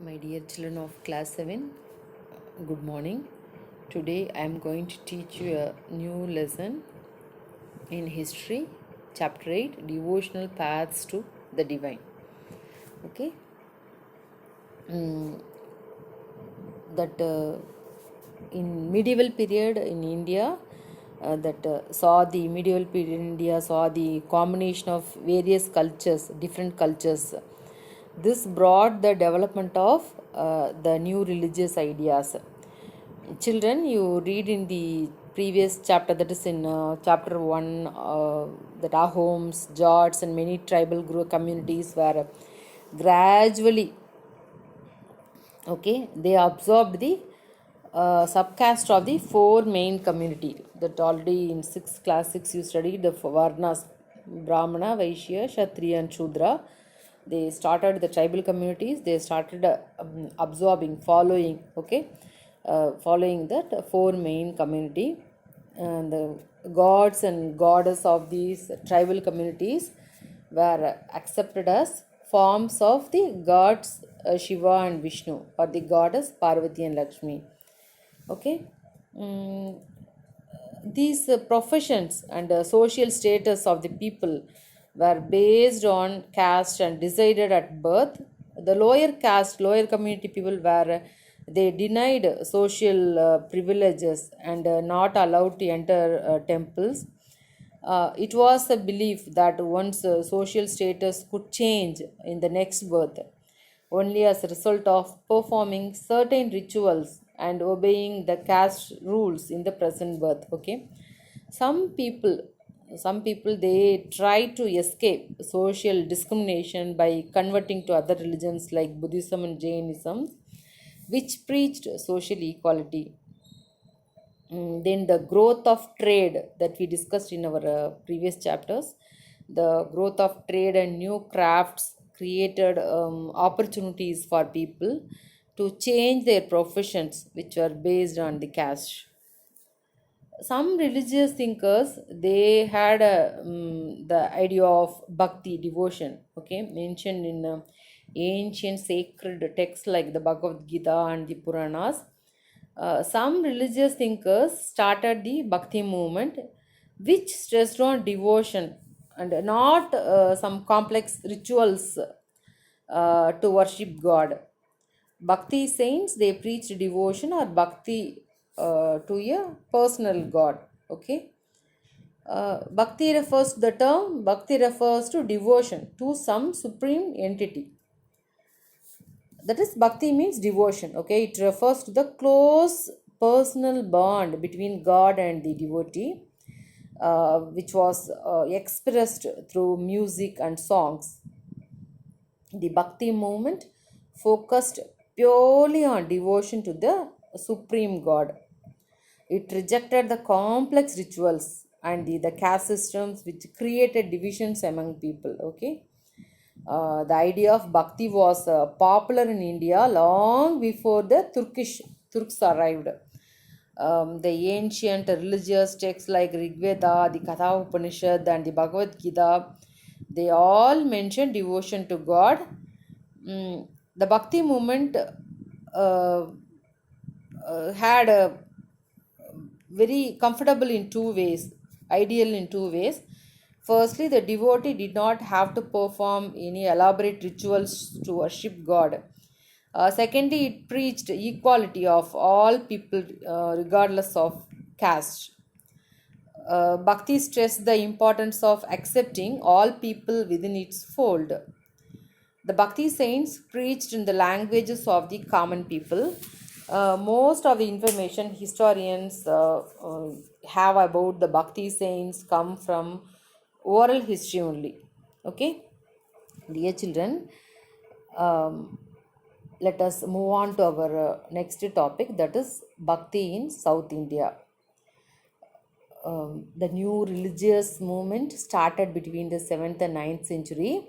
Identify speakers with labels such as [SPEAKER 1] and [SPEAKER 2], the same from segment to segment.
[SPEAKER 1] My dear children of class 7, good morning. Today I am going to teach you a new lesson in history, chapter 8, devotional paths to the divine. Okay, that in medieval period in India, saw the medieval period in India saw the combination of various cultures, different cultures. This brought the development of the new religious ideas. Children, you read in the previous chapter, that is in chapter 1, that Ahoms, Jats, and many tribal group communities were gradually, okay, they absorbed the subcaste of the four main community that already in 6th class 6 you studied the Varnas: Brahmana, Vaishya, Kshatriya, and Shudra. They started the tribal communities, they started absorbing, following, okay, following that four main community, and the gods and goddess of these tribal communities were accepted as forms of the gods Shiva and Vishnu, or the goddess Parvati and Lakshmi. Okay. Mm, these professions and social status of the people were based on caste and decided at birth. The lower caste, lower community people were they denied social privileges and not allowed to enter temples. It was a belief that one's social status could change in the next birth only as a result of performing certain rituals and obeying the caste rules in the present birth. Okay, some people some people they try to escape social discrimination by converting to other religions like Buddhism and Jainism, which preached social equality. Then the growth of trade that we discussed in our previous chapters, the growth of trade and new crafts created opportunities for people to change their professions which were based on the caste. Some religious thinkers they had the idea of bhakti, devotion, okay, mentioned in ancient sacred texts like the Bhagavad Gita and the Puranas. Some religious thinkers started the bhakti movement, which stressed on devotion and not some complex rituals to worship God. Bhakti saints they preach devotion or bhakti to a personal God. Okay. Bhakti refers to the term bhakti refers to devotion to some supreme entity. That is, bhakti means devotion. Okay, it refers to the close personal bond between God and the devotee, which was expressed through music and songs. The Bhakti movement focused purely on devotion to the Supreme God. It rejected the complex rituals and the caste systems which created divisions among people. Okay. The idea of bhakti was popular in India long before the Turks arrived. The ancient religious texts like Rig Veda, the Katha Upanishad, and the Bhagavad Gita, they all mention devotion to God. The Bhakti movement had a very comfortable in two ways, ideal in two ways. Firstly, the devotee did not have to perform any elaborate rituals to worship God. Secondly, it preached equality of all people regardless of caste. Bhakti stressed the importance of accepting all people within its fold. The Bhakti saints preached in the languages of the common people. Most of the information historians have about the Bhakti saints come from oral history only. Okay, dear children, let us move on to our next topic, that is Bhakti in South India. The new religious movement started between the 7th and 9th century,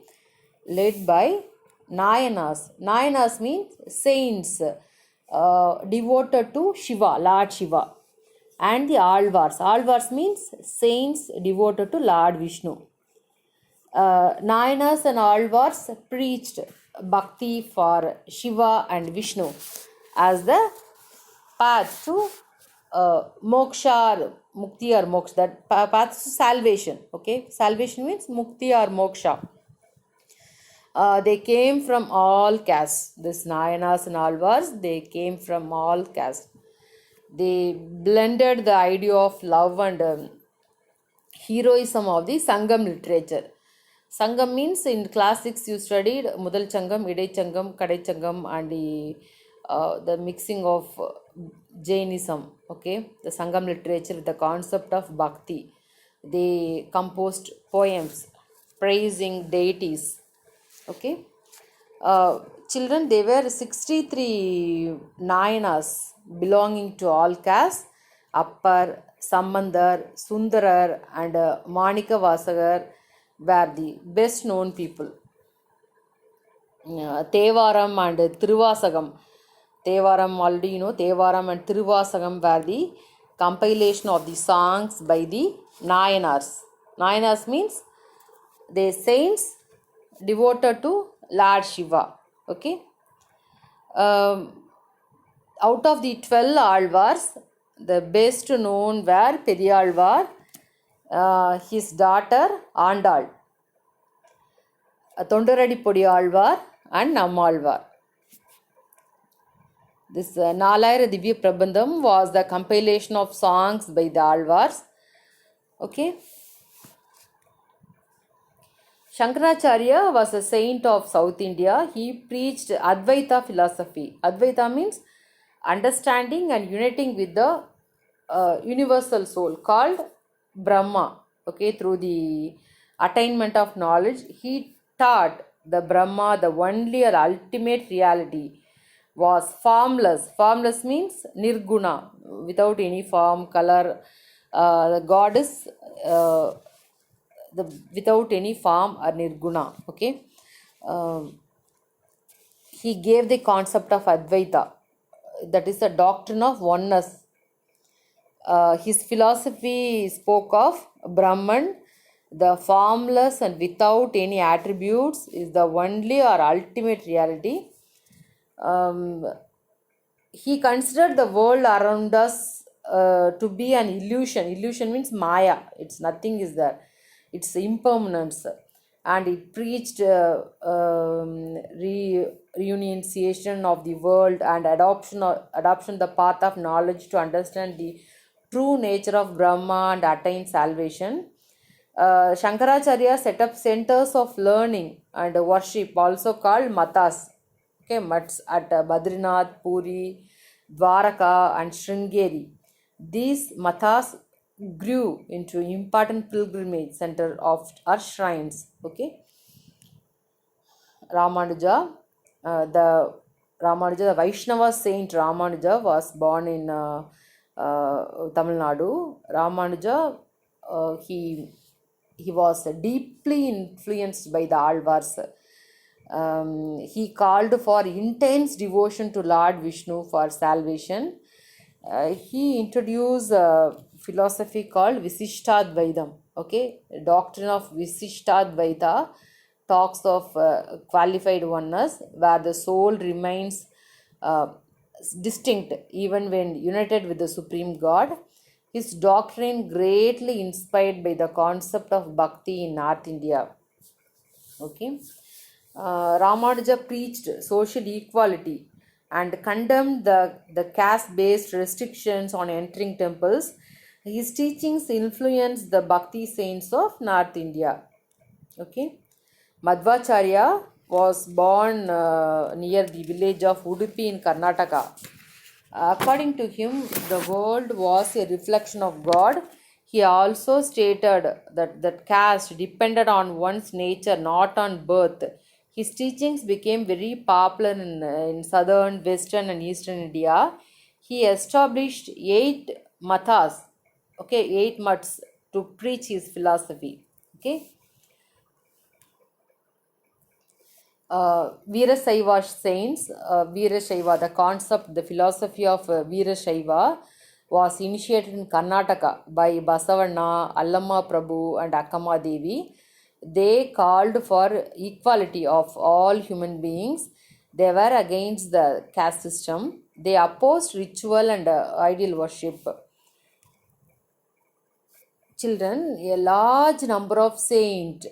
[SPEAKER 1] led by Nayanas. Nayanas means saints devoted to Shiva, Lord Shiva, and the Alvars. Alvars means saints devoted to Lord Vishnu. Nayanas and Alvars preached bhakti for Shiva and Vishnu as the path to moksha or mukti or moksha, that path to salvation. Okay, salvation means mukti or moksha. They came from all castes. This Nayanas and Alvars, they came from all castes. They blended the idea of love and heroism of the Sangam literature. Sangam means in class 6 you studied Mudal Changam, Idai Changam, Kadai Changam, and the mixing of Jainism. Okay, the Sangam literature with the concept of bhakti. They composed poems praising deities. Okay, children, there were 63 Nayanas belonging to all castes. Appar, Sambandar, Sundarar, and Manika Vasagar were the best known people. Tevaram and Tiruvasagam. Tevaram, already you know, Tevaram and Tiruvasagam were the compilation of the songs by the Nayanars. Nayanars means the saints devoted to Lord Shiva. Okay. Out of the 12 Alvars, the best known were Periyalvar, his daughter Andal, Tondaradipodi Alvar, and Nammalvar. This Nalayara Divya Prabandham was the compilation of songs by the Alvars. Okay. Shankaracharya was a saint of South India. He preached Advaita philosophy. Advaita means understanding and uniting with the universal soul called Brahma. Okay, through the attainment of knowledge, he taught the Brahma, the only or ultimate reality, was formless. Formless means nirguna, without any form, color. The God is without any form or nirguna. Okay, he gave the concept of Advaita, that is the doctrine of oneness. His philosophy spoke of Brahman, the formless and without any attributes, is the only or ultimate reality. He considered the world around us to be an illusion. Illusion means Maya. It's nothing is there. It's impermanence. And he preached renunciation of the world and adoption the path of knowledge to understand the true nature of Brahma and attain salvation. Shankaracharya set up centers of learning and worship, also called matas. Okay, mats at Badrinath, Puri, Dwaraka, and Sringeri. These matas grew into important pilgrimage center of our shrines. Okay, Ramanuja, the Vaishnava saint Ramanuja was born in Tamil Nadu. Ramanuja, he was deeply influenced by the Alvars. He called for intense devotion to Lord Vishnu for salvation. He introduced a philosophy called Visishtadvaitam. Okay, the doctrine of Visishtadvaita talks of qualified oneness, where the soul remains distinct even when united with the Supreme God. His doctrine greatly inspired by the concept of bhakti in North India. Okay, Ramanuja preached social equality and condemned the caste-based restrictions on entering temples. His teachings influenced the bhakti saints of North India. Okay, Madhvacharya was born near the village of Udupi in Karnataka. According to him, the world was a reflection of God. He also stated that caste depended on one's nature, not on birth. His teachings became very popular in southern, western, and eastern India. He established 8 mathas, okay, 8 mats to preach his philosophy. Okay. Veerashaiva saints, Veerashaiva, the concept, the philosophy of Veerashaiva was initiated in Karnataka by Basavanna, Allamma Prabhu, and Akkamma Devi. They called for equality of all human beings. They were against the caste system. They opposed ritual and ideal worship. Children, a large number of saint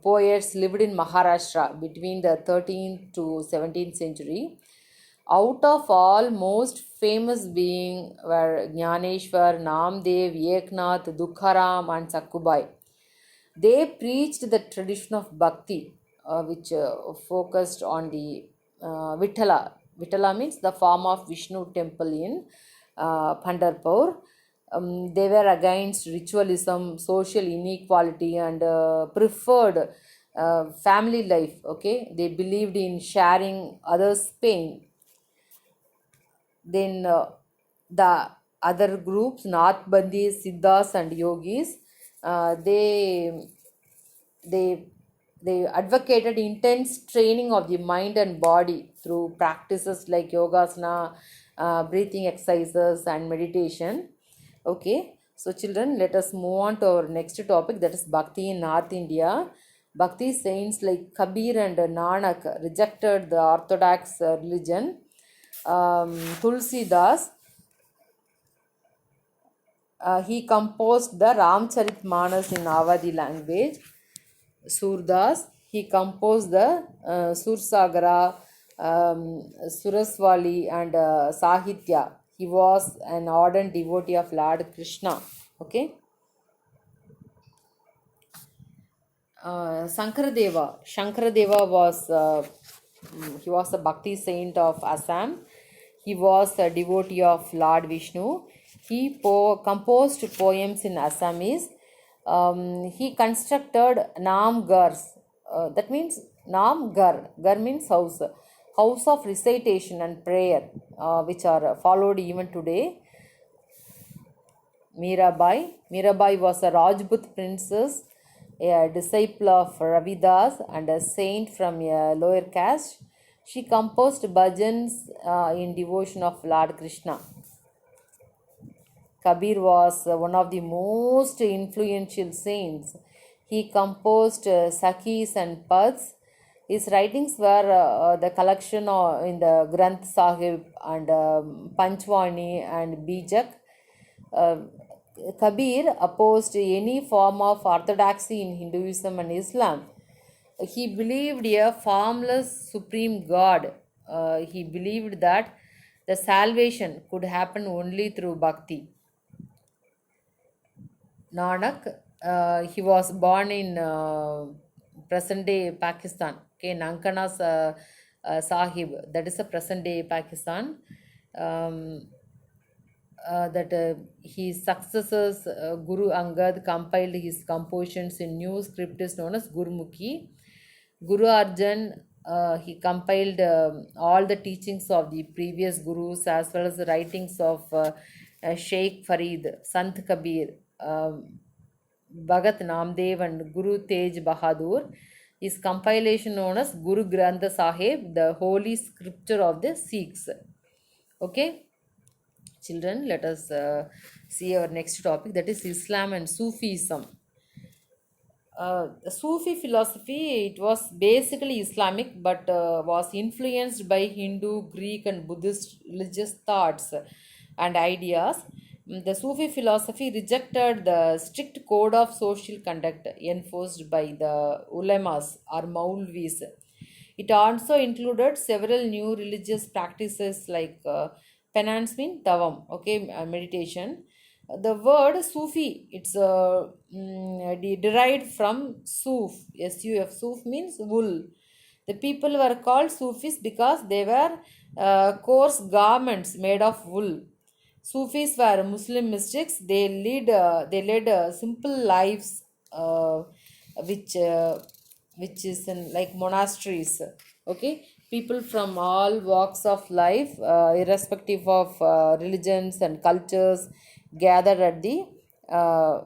[SPEAKER 1] poets lived in Maharashtra between the 13th to 17th century. Out of all, most famous being were Jnaneshwar, Namdev, Eknath, Dukharam, and Sakkubai. They preached the tradition of bhakti, which focused on the Vitala. Vitala means the form of Vishnu temple in Pandharpur. They were against ritualism, social inequality, and preferred family life. Okay, they believed in sharing others' pain. Then the other groups, Nathbandis, Siddhas, and Yogis, uh, they they they advocated intense training of the mind and body through practices like yogasana, breathing exercises, and meditation. Okay, so children, let us move on to our next topic, that is bhakti in North India. Bhakti saints like Kabir and Nanak rejected the orthodox religion. Tulsidas, he composed the Ramcharitmanas in Awadhi language. Surdas, he composed the Sursagara, Suraswali, and Sahitya. He was an ardent devotee of Lord Krishna. Okay. Shankaradeva was he was a Bhakti saint of Assam. He was a devotee of Lord Vishnu. He composed poems in Assamese. He constructed Namgars. That means Namgar. Gar means house. House of recitation and prayer, which are followed even today. Mirabai. Mirabai was a Rajput princess, a disciple of Ravidas and a saint from a lower caste. She composed bhajans in devotion of Lord Krishna. Kabir was one of the most influential saints. He composed Sakhis and Pads. His writings were the collection in the Granth Sahib and Panchwani and Bijak. Kabir opposed any form of orthodoxy in Hinduism and Islam. He believed a formless supreme God. He believed that the salvation could happen only through bhakti. Nanak, he was born in present day Pakistan. Okay, Nankana Sahib, that is a present day Pakistan. That his successors, Guru Angad, compiled his compositions in new script is known as Gurmukhi. Guru Arjan, he compiled all the teachings of the previous gurus as well as the writings of Sheikh Farid, Sant Kabir, Bhagat Namdev, and Guru Tej Bahadur. His compilation known as Guru Granth Sahib, the holy scripture of the Sikhs. Okay. Children, let us see our next topic, that is Islam and Sufism. Sufi philosophy, it was basically Islamic but was influenced by Hindu, Greek, and Buddhist religious thoughts and ideas. The Sufi philosophy rejected the strict code of social conduct enforced by the ulamas or maulvis. It also included several new religious practices like penance mean tawam, okay, meditation. The word Sufi, it's derived from Suf, S-U-F. Suf means wool. The people were called Sufis because they were coarse garments made of wool. Sufis were Muslim mystics. They led simple lives, which which is in like monasteries. Okay, people from all walks of life, irrespective of religions and cultures, gathered at the uh,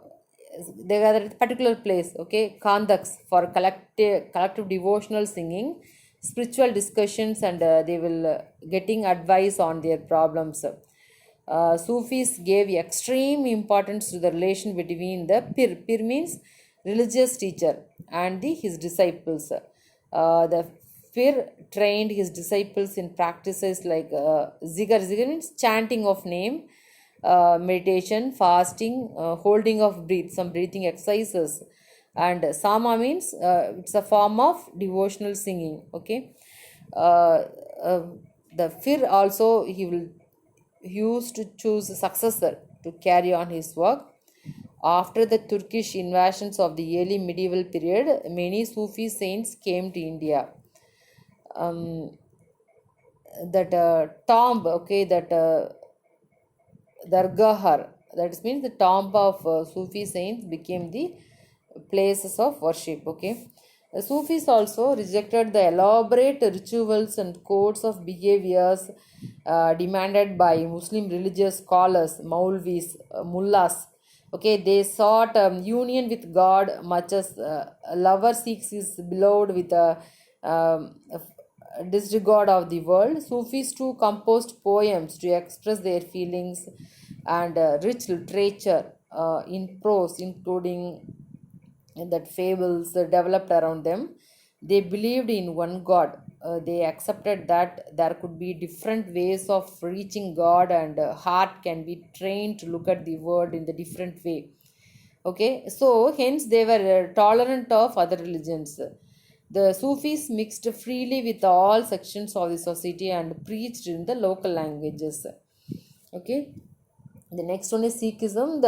[SPEAKER 1] they gathered at a particular place. Okay, kandaks for collective devotional singing, spiritual discussions, and they will getting advice on their problems. Sufis gave extreme importance to the relation between the pir. Pir means religious teacher, and his disciples. The Fir trained his disciples in practices like zikr. Zikr means chanting of name, meditation, fasting, holding of breath, some breathing exercises, and sama means it's a form of devotional singing. Okay, uh, uh, the Fir also he used to choose a successor to carry on his work. After the Turkish invasions of the early medieval period, many Sufi saints came to India. Um, that tomb, okay, that Dargahar, that means the tomb of Sufi saints became the places of worship. Okay, the Sufis also rejected the elaborate rituals and codes of behaviors demanded by Muslim religious scholars, Maulvis, mullahs. Okay, they sought union with God, much as a lover seeks his beloved with a disregard of the world. Sufis too composed poems to express their feelings, and rich literature in prose, including that fables developed around them. They believed in one God. They accepted that there could be different ways of reaching God, and heart can be trained to look at the world in the different way. Okay, so hence they were tolerant of other religions. The Sufis mixed freely with all sections of the society and preached in the local languages. Okay, the next one is Sikhism.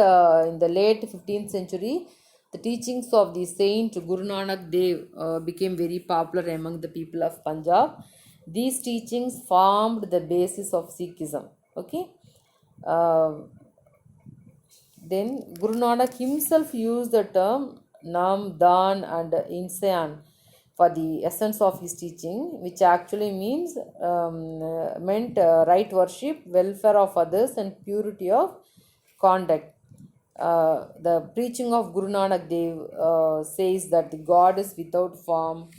[SPEAKER 1] In the late 15th century, the teachings of the saint Guru Nanak Dev became very popular among the people of Punjab. These teachings formed the basis of Sikhism. Okay. Uh, then Guru Nanak himself used the term Nam, Dan, and Insan for the essence of his teaching, which actually meant right worship, welfare of others, and purity of conduct. The preaching of Guru Nanak Dev says that the God is without form,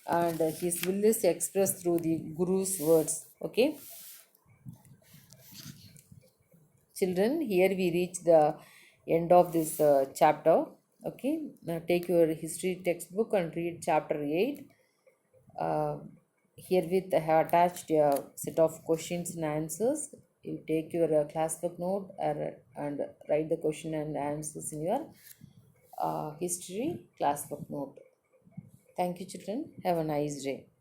[SPEAKER 1] and his will is expressed through the Guru's words. Okay, children, here we reach the end of this chapter. Okay, now take your history textbook and read chapter 8. uh, Herewith I have attached a set of questions and answers. You take your classwork note and write the question and answers in your history classwork note. Thank you, children. Have a nice day.